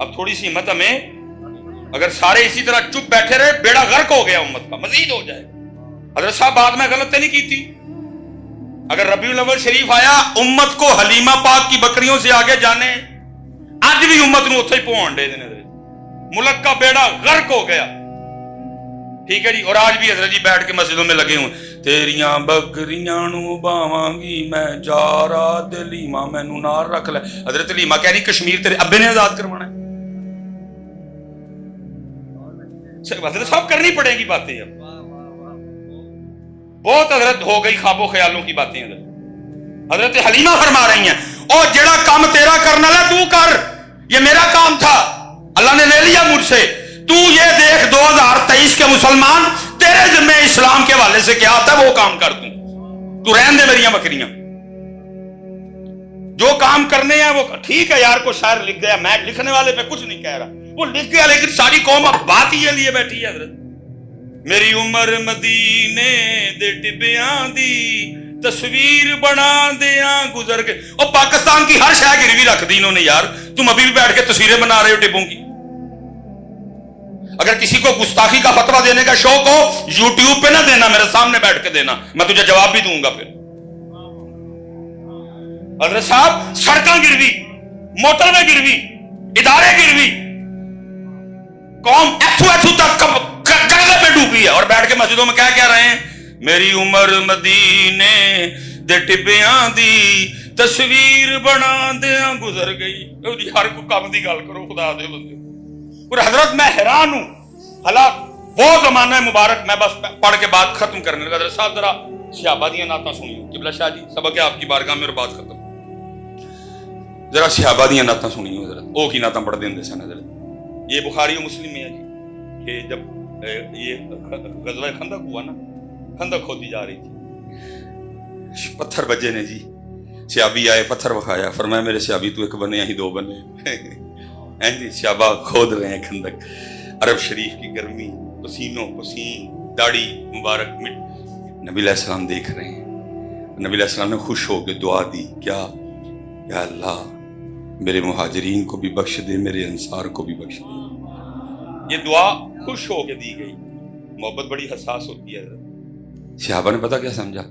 اب تھوڑی سی ہمت ہمیں، اگر سارے اسی طرح چپ بیٹھے رہے بیڑا غرق ہو گیا امت کا، مزید ہو جائے. حضرت صاحب بعد میں غلط نہیں کی تھی. اگر ربیع الاول شریف آیا امت کو حلیمہ پاک کی بکریوں سے آگے جانے، آج بھی امت نو اتھے ہی پہنچ دے دینے، ملک کا بیڑا غرق ہو گیا. ٹھیک ہے جی. اور آج بھی حضرت جی بیٹھ کے مسجدوں میں لگے ہوں، تیریاں بکریاں نو باواں گی میں جا رہا دلیما مینوں نال رکھ لے. حضرت علیمہ کہہ رہی کشمیر تیرے ابے نے آزاد کروانا ہے. حضرت صاحب کرنی پڑے گی باتیں. اب بہت حضرت ہو گئی خواب و خیالوں کی باتیں. حضرت حلیمہ فرما رہی ہیں اور جڑا کام تیرا کرنا ہے تو کر، یہ میرا کام تھا، اللہ نے لے لیا مجھ سے. تو یہ دیکھ 2023 کے مسلمان تیرے ذمہ اسلام کے حوالے سے کیا آتا ہے وہ کام کر دوں. تو رہن دے میری بکریاں، جو کام کرنے ہیں وہ ٹھیک ہے. یار کو شاعر لکھ گیا، میں لکھنے والے پہ کچھ نہیں کہہ رہا، وہ لکھ گیا، لیکن ساری قوم اب بات ہی لیے بیٹھی ہے. حضرت میری عمر مدینے دے ٹبیاں دی تصویر بنا دیاں گزر گئے. اور پاکستان کی ہر شے گروی رکھ دی انہوں نے. یار تم ابھی بھی بیٹھ کے تصویریں بنا رہے ہو ٹبوں کی. اگر کسی کو گستاخی کا فتویٰ دینے کا شوق ہو یوٹیوب پہ نہ دینا، میرے سامنے بیٹھ کے دینا، میں تجھے جواب بھی دوں گا. پھر حضرت صاحب سڑکاں گروی، موٹر میں گروی، ادارے گروی، قوم ایتھو تک قرضے پہ ڈوبی ہے، اور بیٹھ کے مسجدوں میں کیا کہہ رہے ہیں؟ میری عمر مدینے دے ٹبیاں دی تصویر بنا دیاں گزر گئی. ہر کو کام دی گل کرو خدا دے بندے. اور حضرت میں حیران ہوں، حالات وہ زمانہ مبارک. میں بس پڑھ کے بات ختم کرنے لگا. حضرت صاحب ذرا صحابہ دیاں نعتاں سنیو. قبلہ شاہ جی سبق ہے آپ کی بارگاہ میں اور بات ختم. ذرا صحابہ دیاں نعتاں سنیو. حضرت او کی نعتاں پڑھ دیں سن. حضرت یہ بخاری و مسلم میں ہے جی کہ جب یہ غزوہ خندق ہوا نا، خندق کھودی جا رہی تھی، پتھر بجے نے جی. صحابی آئے، پتھر بکھایا، فرمایا میرے صحابی تو ایک بنے ہی دو بنے. جی صحابہ کھود رہے ہیں خندق. عرب شریف کی گرمی، پسینوں پسین، داڑھی مبارک مٹ. نبی علیہ السلام دیکھ رہے ہیں. نبی علیہ السلام نے خوش ہو کے دعا دی، کیا؟ یا اللہ میرے مہاجرین کو بھی بخش دے، میرے انصار کو بھی بخش دے. یہ دعا خوش ہو کے دی گئی. محبت بڑی حساس ہوتی ہے. صحابہ نے پتا کیا سمجھا؟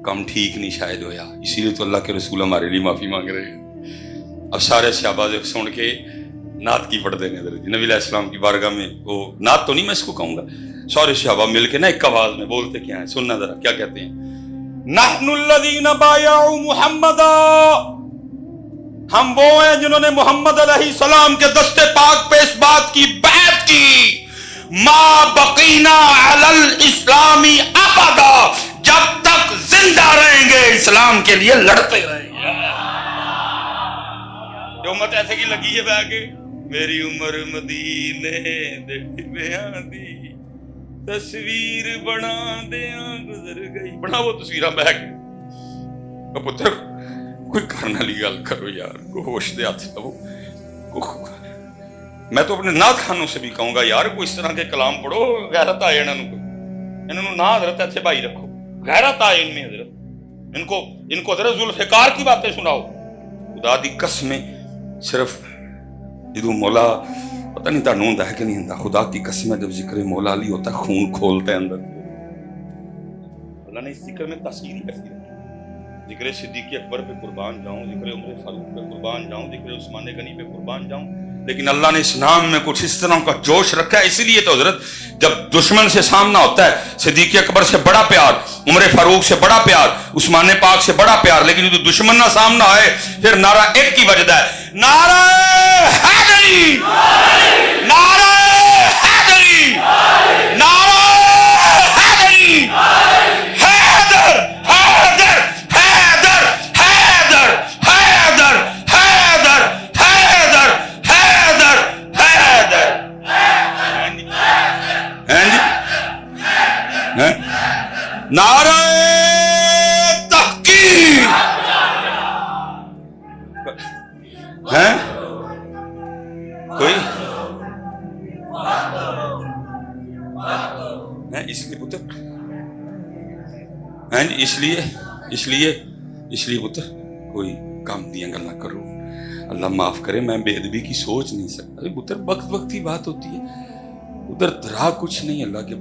کام ٹھیک نہیں شاید ہویا، اسی لیے تو اللہ کے رسول ہمارے لیے معافی مانگ رہے ہیں. اب سارے صحابہ سن کے نعت کی پڑھ دینے. نبی علیہ السلام کی بارگاہ میں وہ نعت تو نہیں میں اس کو کہوں گا، سارے صحابہ مل کے نا ایک آواز میں بولتے کیا ہیں، سننا ذرا کیا کہتے ہیں. نحن الذین بایعوا محمدا، ہم وہ ہیں جنہوں نے محمد علیہ السلام کے دستے پاک پہ اس بات کی بیعت کی، ما بقینا علی الاسلام ابدا، جب تک زندہ رہیں گے اسلام کے لیے لڑتے رہیں گے. جو امت ایسے کی لگی ہے بہ کے میری عمر مدینے دے ٹبیاں دی تصویر بنا دیاں گزر گئی. بنا وہ تصویراں بہ کے. پتر کوئی کرنے والی گل کرو یار، کوئی ہوش دے ہاتھ لو. میں تو اپنے نعت خانوں سے بھی کہوں گا یار کوئی اس طرح کے کلام پڑھو، غیرت آئے انہوں نہ حضرت ایسے بھائی رکھو، غیرت آئے ان میں. حضرت ان کو حضرت ذوالفقار کی باتیں سناؤ. خدا دی قسمیں صرف جدو مولا پتہ نہیں تھا نوندا ہے کہ نہیں ہوندا، خدا کی قسم جب ذکر مولا علی ہوتا ہے خون کھولتا ہے اندر. اللہ نے اس ذکر میں تاثیر کیسی رکھی. ذکر صدیق اکبر پہ قربان جاؤں، ذکر عمر فاروق پہ قربان جاؤں، ذکر عثمان غنی پہ قربان جاؤں. لیکن اللہ نے اس نام میں کچھ اس طرح کا جوش رکھا ہے. اسی لیے تو حضرت جب دشمن سے سامنا ہوتا ہے صدیق اکبر سے بڑا پیار، عمر فاروق سے بڑا پیار، عثمان پاک سے بڑا پیار، لیکن جو دشمن نہ سامنا آئے پھر نعرہ ایک کی وجہ ہے، نعرہ حیدری، نعرہ حیدری، نعرہ حیدری، حیدر حیدر حیدر حیدر حیدر حیدر حیدر حیدر حیدر. نعرہ تحقیق ہے کوئی اس لیے پتر، اس لیے پتر کوئی کام دیا گل نہ کرو. اللہ معاف کرے میں بے ادبی کی سوچ نہیں سکتا پتر، وقت وقت کی بات ہوتی ہے، ادھر رہا کچھ نہیں اللہ کے۔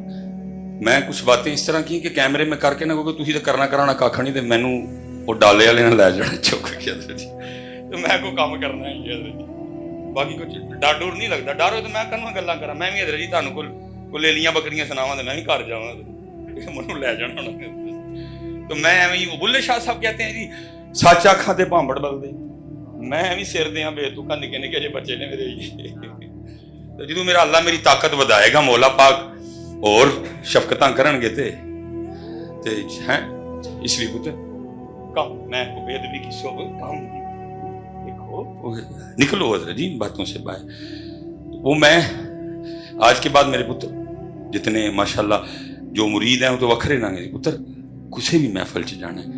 میں کچھ باتیں اس طرح کی کہ کیمرے میں کر کے نہ کیونکہ تھی تو کرنا کرانا کھ نہیں، تو مینوں وہ ڈالے والے نہ لے جانا چک کے حضرت جی، تو میں کوئی کام کرنا ہے حضرت جی، باقی کچھ ڈر ڈور نہیں لگتا، ڈر ہو تو میں کنوں گلاں کراں، میں بھی حضرت جی تانوں کو لیلیاں بکریاں سناواں تے میں بھی گھر جاواں منوں لے جانا ہونا، تو میں ایویں ہی بلے شاہ صاحب کہتے ہیں جی سچ آکھاں تے بھانبڑ بلدے، میں ایویں سر دیاں بے تکا نکے نکے جے بچے نے میرے جی، تو جدوں میرا اللہ میری طاقت ودائے گا مولا پاک اور شفقتاں کرن گے تے ہیں، اس لیے پتر کم میں کو بے ادبی کی صحبت کم دیکھو نکلو حضرت جی ان باتوں سے باہر۔ وہ میں آج کے بعد میرے پتر جتنے ماشاءاللہ جو مرید ہیں وہ تو وکھرے نہ گے پتر، کسی بھی محفل چ جانا ہے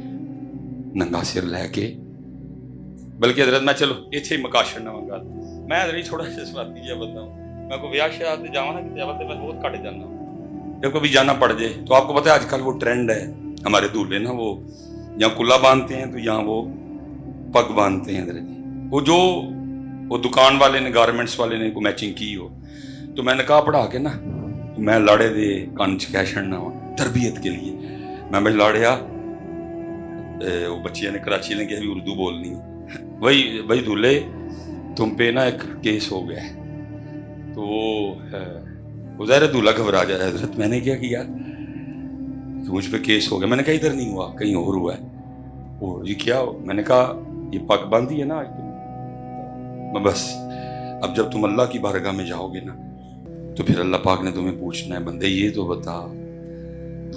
ننگا سر لے کے، بلکہ حضرت میں چلو اتنے ہی مکا چھڑنا گل، میں حضرت تھوڑا سا سوادی جہا بندہ ہوں، میں کوئی بیاہ شاہ تے جاواں نا کتے میں بہت گھٹ جانا ہوں، جب کبھی جانا پڑ جائے تو آپ کو پتہ ہے آج کل وہ ٹرینڈ ہے ہمارے دولہے نا، وہ یا کلا باندھتے ہیں تو یا وہ پگ باندھتے ہیں حضرت جی، وہ جو وہ دکان والے نے گارمنٹس والے نے کوئی میچنگ کی ہو، تو میں نکاح پڑھا کے نا میں لاڑے دے کان چ کہہ چھڑنا ہوں تربیت کے لیے، میں بھائی لاڑیا وہ بچیاں نے کراچی نے کہا بھی اردو بولنی ہے، وہی بھائی دولہے تم پہ نا ایک کیس ہو گیا ہے، تو وہ ظاہر دولہا گھبرا جائے حضرت، میں نے کیا کیا کہ مجھ پہ کیس ہو گیا، میں نے کہا ادھر نہیں ہوا کہیں اور ہوا ہے، وہ جی کیا ہو، میں نے کہا یہ پگ باندھی ہے نا آج تم، بس اب جب تم اللہ کی بارگاہ میں جاؤ گے نا تو پھر اللہ پاک نے تمہیں پوچھنا ہے بندے یہ تو بتا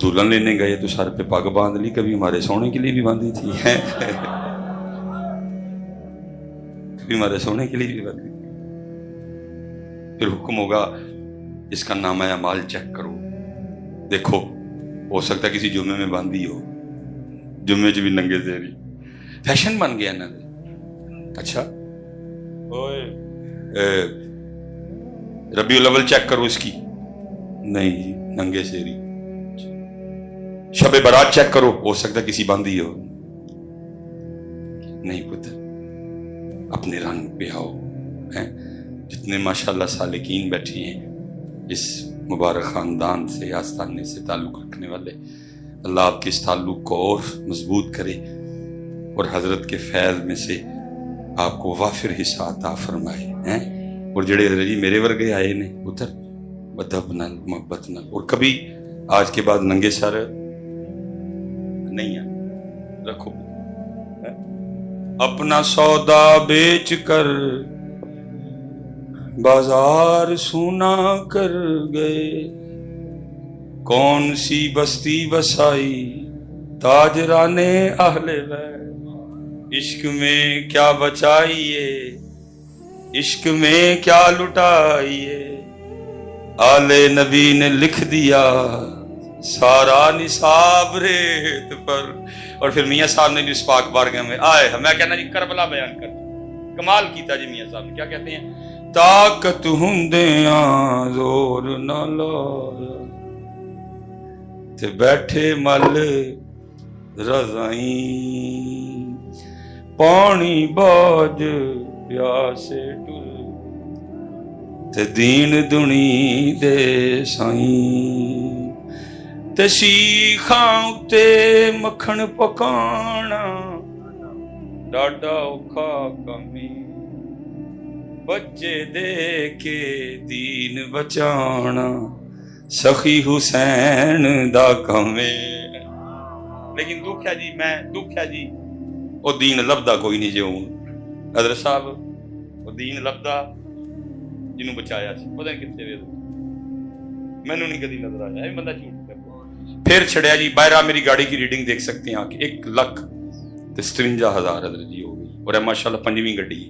دلہن لینے گئے تو سر پہ پگ باندھ لی، کبھی ہمارے سونے کے لیے بھی باندھی تھی کبھی ہمارے سونے کے لیے بھی باندھی تھی، پھر حکم ہوگا اس کا نامہ اعمال چیک کرو، دیکھو ہو سکتا ہے کسی جمعے میں باندھی ہو، جمعے چ بھی ننگے تیری فیشن بن گیا نا، اچھا ربیع الاول چیک کرو اس کی، نہیں جی ننگے سیری، شب برات چیک کرو ہو سکتا کسی باندھی ہو، نہیں پتر اپنے رنگ پہ آؤ، جتنے ماشاءاللہ سالکین بیٹھے ہیں اس مبارک خاندان سے آستانے سے تعلق رکھنے والے، اللہ آپ کے اس تعلق کو اور مضبوط کرے اور حضرت کے فیض میں سے آپ کو وافر حصہ عطا فرمائے، اور جڑے حضرت جی میرے ورگے آئے نے پتر ادب نال محبت نال، اور کبھی آج کے بعد ننگے سر نہیں ہے، رکھو اپنا سودا بیچ کر بازار سونا کر گئے، کون سی بستی بسائی تاجران اہل بیت، عشق میں کیا بچائیے عشق میں کیا لٹائیے، آل نبی نے لکھ دیا سارا نصاب ریت پر، اور پھر میاں صاحب نے جو اس پاک بارگاہ میں آئے، میں کہنا جی کربلا بیان کر کمال کیتا جی، میاں صاحب نے کیا کہتے ہیں، طاقت ہندیاں زور نہ لایا تے بیٹھے مل رضائیں، پانی باج پیاسے ٹر تے دین دنی دے سائیں، تے سیخاں تے مکھن پکانا ڈاڈا اوکھا کمی، بچے دے کے دین بچانا سخی حسین دا کمے، لیکن دکھ ہے جی دکھ ہے جی وہ دین لبدا کوئی نہیں جو حضرت صاحب وہ دین لبدا جنہوں بچایا سی پتہ نہیں کتنے ویل مینوں نہیں کدی نظر آیا، بندہ جھوٹ کرتا، پھر چھڑیا جی باہر میری گاڑی کی ریڈنگ دیکھ سکتے ہیں کہ 1,57,000 حضرت جی ہو گئی، اور ماشاءاللہ 5ویں گڈی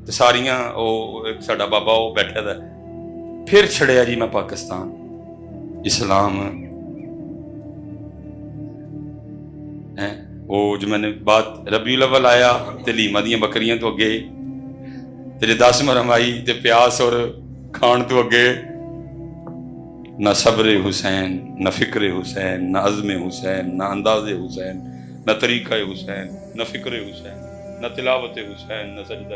تو ساریاں وہ ایک ساڈا بابا وہ بیٹھا تھا، پھر چھڑیا جی میں پاکستان اسلام وہ جو میں نے بات ربیع الاول آیا تے لیما دیاں بکریاں تو اگے تے 10 محرم آئی تے پیاس اور کھان تو اگے، نہ صبر حسین نہ فکر حسین نہ عزم حسین نہ انداز حسین نہ طریقہ حسین نہ فکر حسین نہ تلاوت حسین نہ سجدہ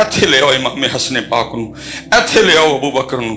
ਇੱਥੇ ਲਿਆਓ ਇਮਾਮ ਹਸਨ ਪਾਕ ਨੂੰ, ਇੱਥੇ ਲਿਆਓ ਅਬੂ ਬਕਰ ਨੂੰ,